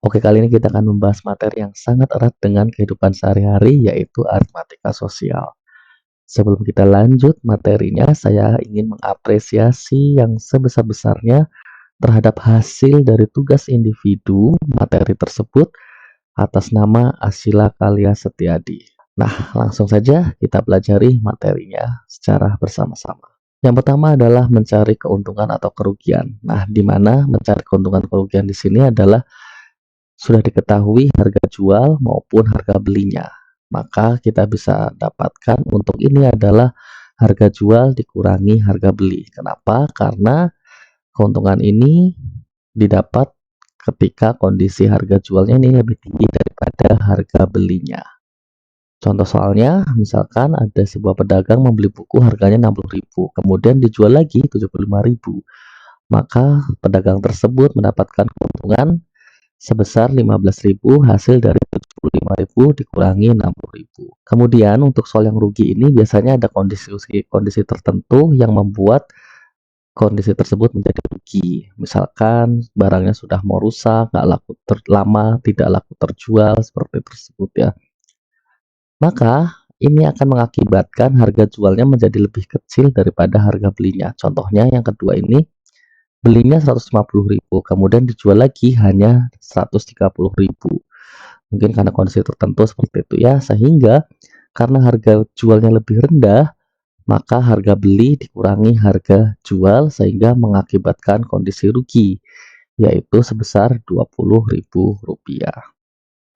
Oke, kali ini kita akan membahas materi yang sangat erat dengan kehidupan sehari-hari, yaitu aritmatika sosial. Sebelum kita lanjut materinya, saya ingin mengapresiasi yang sebesar-besarnya terhadap hasil dari tugas individu materi tersebut atas nama Asila Kalia Setiadi. Nah, langsung saja kita pelajari materinya secara bersama-sama. Yang pertama adalah mencari keuntungan atau kerugian. Nah, di mana mencari keuntungan kerugian di sini adalah sudah diketahui harga jual maupun harga belinya. Maka kita bisa dapatkan untuk ini adalah harga jual dikurangi harga beli. Kenapa? Karena keuntungan ini didapat ketika kondisi harga jualnya ini lebih tinggi daripada harga belinya. Contoh soalnya, misalkan ada sebuah pedagang membeli buku harganya 60.000, kemudian dijual lagi 75.000. Maka pedagang tersebut mendapatkan keuntungan sebesar 15.000 hasil dari 75.000 dikurangi 60.000. Kemudian untuk soal yang rugi ini biasanya ada kondisi tertentu yang membuat kondisi tersebut menjadi rugi. Misalkan barangnya sudah mau rusak, nggak laku lama, tidak laku terjual seperti tersebut ya. Maka ini akan mengakibatkan harga jualnya menjadi lebih kecil daripada harga belinya. Contohnya yang kedua ini, belinya 150.000, kemudian dijual lagi hanya 130.000. Mungkin karena kondisi tertentu seperti itu ya, sehingga karena harga jualnya lebih rendah, maka harga beli dikurangi harga jual sehingga mengakibatkan kondisi rugi, yaitu sebesar Rp20.000.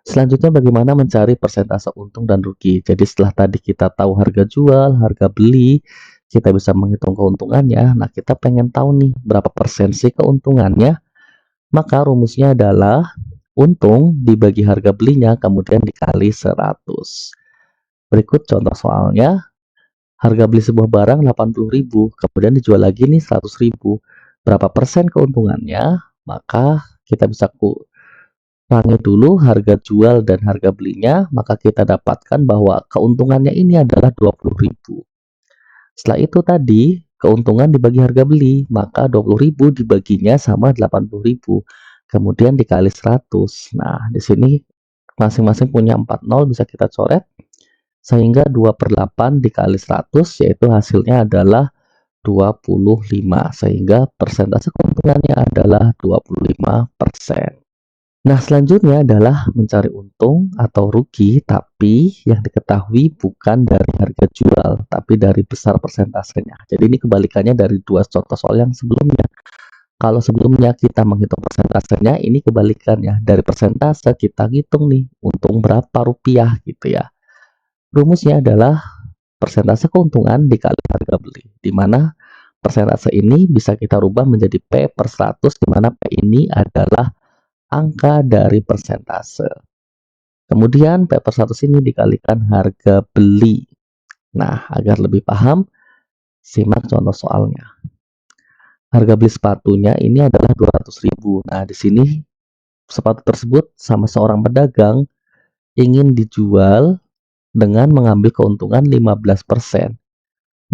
Selanjutnya bagaimana mencari persentase untung dan rugi. Jadi setelah tadi kita tahu harga jual, harga beli, kita bisa menghitung keuntungannya. Nah, kita pengen tahu nih berapa persen sih keuntungannya. Maka rumusnya adalah untung dibagi harga belinya kemudian dikali 100. Berikut contoh soalnya. Harga beli sebuah barang 80.000, kemudian dijual lagi nih 100.000. Berapa persen keuntungannya? Maka kita bisa kurangi dulu harga jual dan harga belinya, maka kita dapatkan bahwa keuntungannya ini adalah 20.000. Setelah itu tadi keuntungan dibagi harga beli, maka 20.000 dibaginya sama 80.000. Kemudian dikali 100. Nah, di sini masing-masing punya 4 nol bisa kita coret. Sehingga 2/8 dikali 100 yaitu hasilnya adalah 25. Sehingga persentase keuntungannya adalah 25%. Nah, selanjutnya adalah mencari untung atau rugi, tapi yang diketahui bukan dari harga jual, tapi dari besar persentasenya. Jadi ini kebalikannya dari dua contoh soal yang sebelumnya. Kalau sebelumnya kita menghitung persentasenya, ini kebalikannya. Dari persentase kita hitung nih, untung berapa rupiah gitu ya. Rumusnya adalah persentase keuntungan dikali harga beli, di mana persentase ini bisa kita rubah menjadi P per 100, di mana P ini adalah angka dari persentase. Kemudian P per 100 ini dikalikan harga beli. Nah, agar lebih paham, simak contoh soalnya. Harga beli sepatunya ini adalah 200.000. Nah, di sini sepatu tersebut sama seorang pedagang ingin dijual dengan mengambil keuntungan 15%.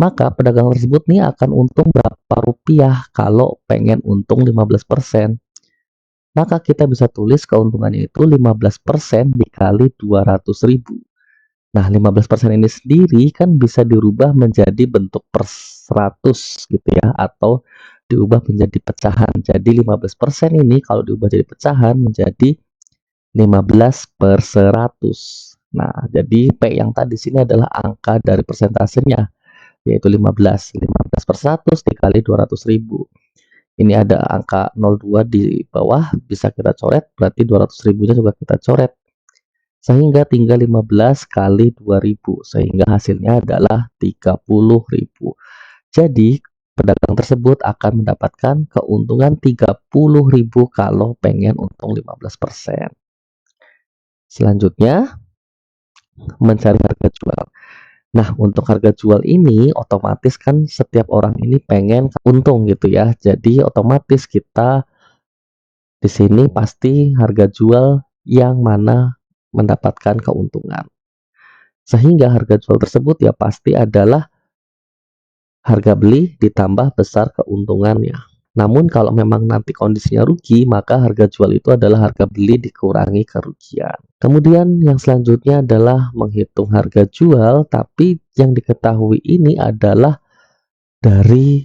Maka pedagang tersebut nih akan untung berapa rupiah kalau pengen untung 15%. Maka kita bisa tulis keuntungannya itu 15% dikali 200.000. Nah, 15% ini sendiri kan bisa dirubah menjadi bentuk per 100 gitu ya, atau diubah menjadi pecahan. Jadi 15% ini kalau diubah jadi pecahan menjadi 15 per 100. Nah, jadi P yang tadi sini adalah angka dari persentasenya, yaitu 15. 15 per 100 dikali 200.000. Ini ada angka 02 di bawah, bisa kita coret, berarti 200.000-nya juga kita coret. Sehingga tinggal 15 kali 2000, sehingga hasilnya adalah 30.000. Jadi, pedagang tersebut akan mendapatkan keuntungan 30.000 kalau pengen untung 15%. Selanjutnya, mencari harga jual. Nah, untuk harga jual ini otomatis kan setiap orang ini pengen untung gitu ya. Jadi otomatis kita di sini pasti harga jual yang mana mendapatkan keuntungan. Sehingga harga jual tersebut ya pasti adalah harga beli ditambah besar keuntungannya. Namun kalau memang nanti kondisinya rugi, maka harga jual itu adalah harga beli dikurangi kerugian. Kemudian yang selanjutnya adalah menghitung harga jual, tapi yang diketahui ini adalah dari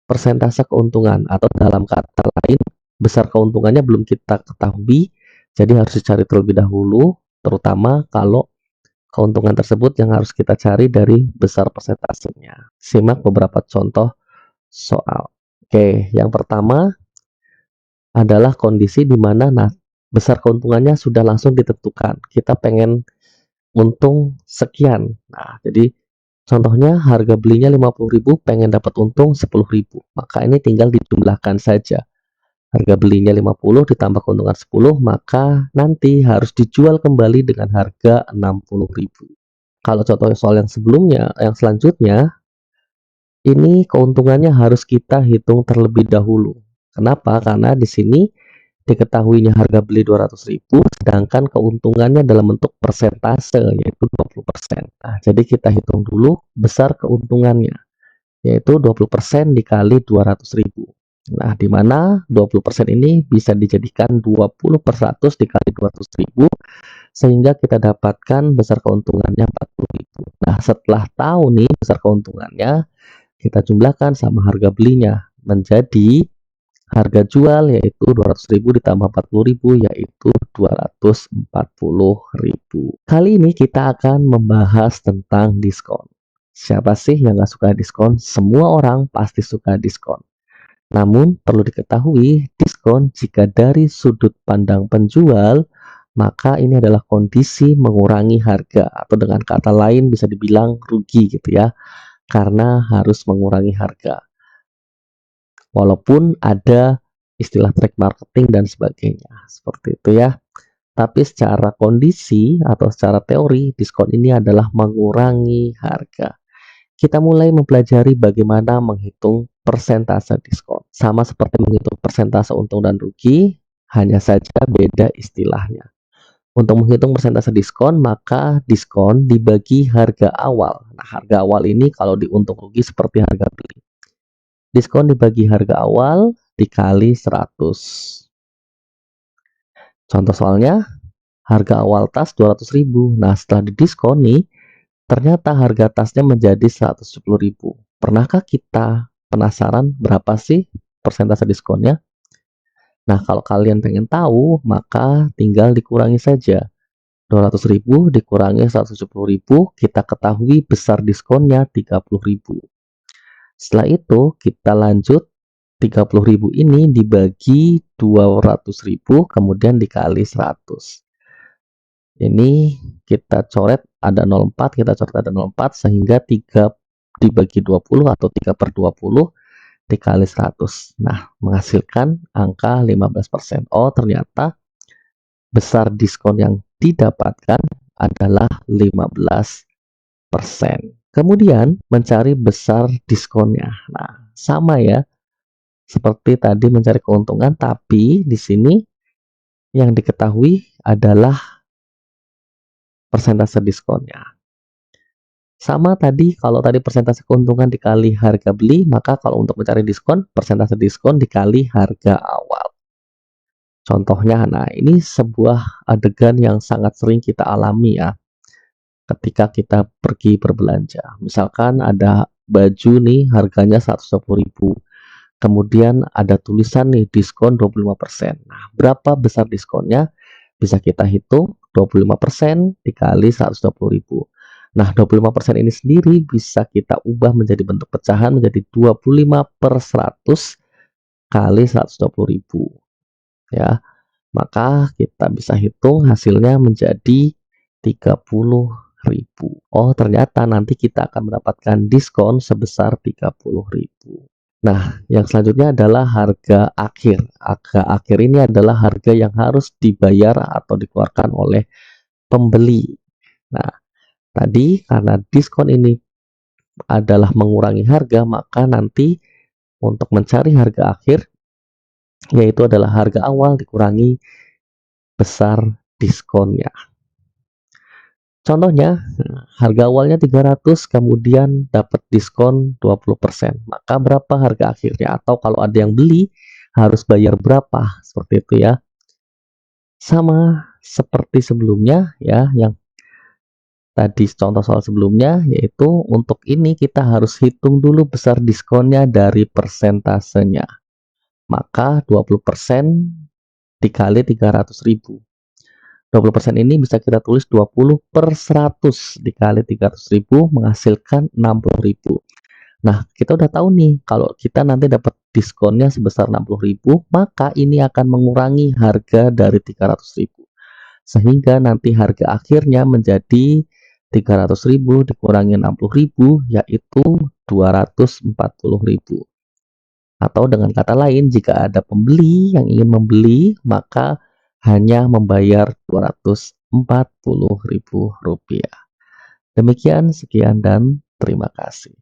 persentase keuntungan, atau dalam kata lain besar keuntungannya belum kita ketahui, jadi harus dicari terlebih dahulu, terutama kalau keuntungan tersebut yang harus kita cari dari besar persentasenya. Simak beberapa contoh soal. Oke, yang pertama adalah kondisi di mana besar keuntungannya sudah langsung ditentukan. Kita pengen untung sekian. Nah, jadi contohnya harga belinya 50.000, pengen dapat untung 10.000. Maka ini tinggal dijumlahkan saja. Harga belinya 50 ditambah keuntungan 10, maka nanti harus dijual kembali dengan harga 60.000. Kalau contoh soal yang sebelumnya, yang selanjutnya, ini keuntungannya harus kita hitung terlebih dahulu. Kenapa? Karena di sini diketahuinya harga beli 200.000, sedangkan keuntungannya dalam bentuk persentase, yaitu 20%. Nah, jadi kita hitung dulu besar keuntungannya, yaitu 20% dikali 200.000. Nah, di mana 20% ini bisa dijadikan 20/100 dikali 200.000, sehingga kita dapatkan besar keuntungannya 40.000. Nah, setelah tahu nih besar keuntungannya, kita jumlahkan sama harga belinya, menjadi harga jual yaitu 200.000 ditambah 40.000 yaitu 240.000. Kali ini kita akan membahas tentang diskon. Siapa sih yang gak suka diskon? Semua orang pasti suka diskon. Namun perlu diketahui, diskon jika dari sudut pandang penjual, maka ini adalah kondisi mengurangi harga, atau dengan kata lain bisa dibilang rugi gitu ya, karena harus mengurangi harga. Walaupun ada istilah track marketing dan sebagainya, seperti itu ya. Tapi secara kondisi atau secara teori, diskon ini adalah mengurangi harga. Kita mulai mempelajari bagaimana menghitung persentase diskon. Sama seperti menghitung persentase untung dan rugi, hanya saja beda istilahnya. Untuk menghitung persentase diskon, maka diskon dibagi harga awal. Nah, harga awal ini kalau di untung rugi seperti harga beli. Diskon dibagi harga awal dikali 100. Contoh soalnya, harga awal tas 200.000. Nah, setelah didiskon nih, ternyata harga tasnya menjadi 170.000. Pernahkah kita penasaran berapa sih persentase diskonnya? Nah, kalau kalian pengen tahu, maka tinggal dikurangi saja. 200.000 dikurangi 170.000, kita ketahui besar diskonnya 30.000. Setelah itu, kita lanjut 30.000 ini dibagi 200.000, kemudian dikali 100. Ini kita coret ada 0,4, kita coret ada 0,4, sehingga 3 dibagi 20 atau 3/20 dikali 100. Nah, menghasilkan angka 15%. Oh, ternyata besar diskon yang didapatkan adalah 15%. Kemudian mencari besar diskonnya. Nah, sama ya, seperti tadi mencari keuntungan, tapi di sini yang diketahui adalah persentase diskonnya. Sama tadi, kalau tadi persentase keuntungan dikali harga beli, maka kalau untuk mencari diskon, persentase diskon dikali harga awal. Contohnya, nah ini sebuah adegan yang sangat sering kita alami ya, ketika kita pergi berbelanja. Misalkan ada baju nih, harganya 120.000. Kemudian ada tulisan nih, diskon 25%. Nah, berapa besar diskonnya? Bisa kita hitung, 25% dikali 120.000. Nah, 25% ini sendiri bisa kita ubah menjadi bentuk pecahan menjadi 25/100 kali 120.000. Ya, maka kita bisa hitung hasilnya menjadi 30.000. Oh, ternyata nanti kita akan mendapatkan diskon sebesar 30.000. Nah, yang selanjutnya adalah harga akhir. Harga akhir ini adalah harga yang harus dibayar atau dikeluarkan oleh pembeli. Nah, tadi karena diskon ini adalah mengurangi harga, maka nanti untuk mencari harga akhir, yaitu adalah harga awal dikurangi besar diskonnya. Contohnya, harga awalnya 300 kemudian dapat diskon 20%. Maka berapa harga akhirnya? Atau kalau ada yang beli harus bayar berapa? Seperti itu ya. Sama seperti sebelumnya ya, yang tadi contoh soal sebelumnya, yaitu untuk ini kita harus hitung dulu besar diskonnya dari persentasenya. Maka 20% dikali 300.000. 20% ini bisa kita tulis 20 per 100 dikali 300.000 menghasilkan 60.000. Nah, kita udah tahu nih, kalau kita nanti dapat diskonnya sebesar 60.000, maka ini akan mengurangi harga dari 300.000. Sehingga nanti harga akhirnya menjadi 300.000 dikurangi 60.000, yaitu 240.000. Atau dengan kata lain, jika ada pembeli yang ingin membeli, maka hanya membayar Rp240.000. Demikian, sekian dan terima kasih.